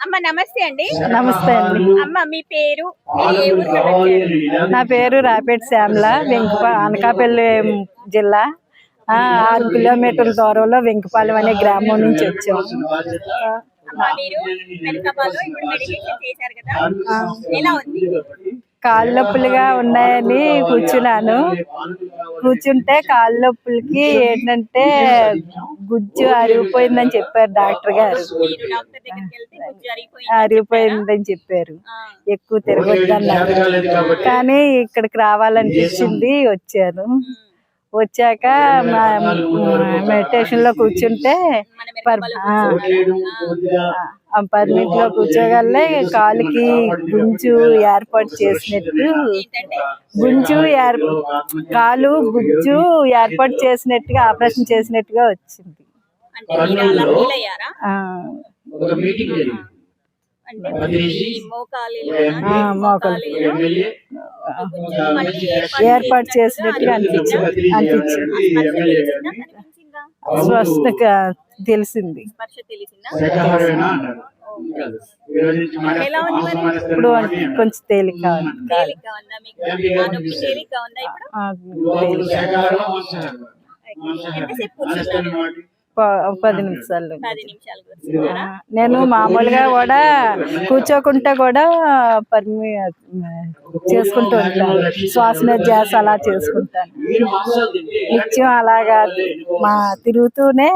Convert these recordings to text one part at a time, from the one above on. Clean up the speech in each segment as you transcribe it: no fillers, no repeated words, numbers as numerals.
అమ్మ నమస్తే అండి. నమస్తే అండి. అమ్మ మీ పేరు, మీరు ఏ ఊరు నుండి వచ్చారు? నా పేరు రాపేటి శ్యామల, అనకాపల్లి జిల్లా. 6 కిలోమీటర్ల దూరంలో వెంకపాలెం అనే గ్రామం నుంచి వచ్చాము. అమ్మ మీరు వెనకపాలో ఇప్పుడు మెడిటేషన్ చేశారు కదా, ఎలా ఉంది? కాళ్ళు నొప్పులుగా ఉన్నాయని కూర్చున్నాను. కూర్చుంటే కాళ్ళు నొప్పులకి ఏంటంటే గుజ్జు అరిగిపోయిందని చెప్పారు డాక్టర్ గారు. మీరు డాక్టర్ దగ్గరికి వెళ్తే గుజ్జు అరిగిపోయిందని చెప్పారు, ఎక్కువ తిరగొద్దన్నారు. కానీ ఇక్కడికి రావాలనిపించింది, వచ్చాను. వచ్చాక మెడిటేషన్ లో కూర్చుంటే 10 మినిట్లో కూర్చోగలే కాలుకి గుంజు ఏర్పాటు చేసినట్టు, కాలు గుజ్జు ఏర్పాటు చేసినట్టుగా, ఆపరేషన్ చేసినట్టుగా వచ్చింది. ఏర్పాటు చేసినట్టుగా అనిపించింది. స్వస్థగా తెలిసింది. ఇప్పుడు కొంచెం తేలిక ఉంది. 10 నిమిషాలు. నేను మామూలుగా కూడా కూర్చోకుంటే కూడా చేసుకుంటూ ఉంటాను, శ్వాస అలా చేసుకుంటాను నిత్యం. అలాగా తిరుగుతూనే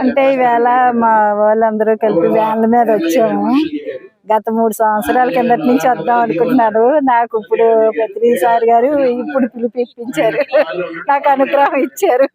అంటే ఈవేళ మా వాళ్ళందరూ కలిపి వ్యాన్ల మీద వచ్చాము. గత 3 సంవత్సరాల కిందటి నుంచి వద్దాం అనుకుంటున్నాను. నాకు ఇప్పుడు పత్రిసారి గారు ఇప్పుడు పిలిపించారు, నాకు అనుగ్రహం ఇచ్చారు.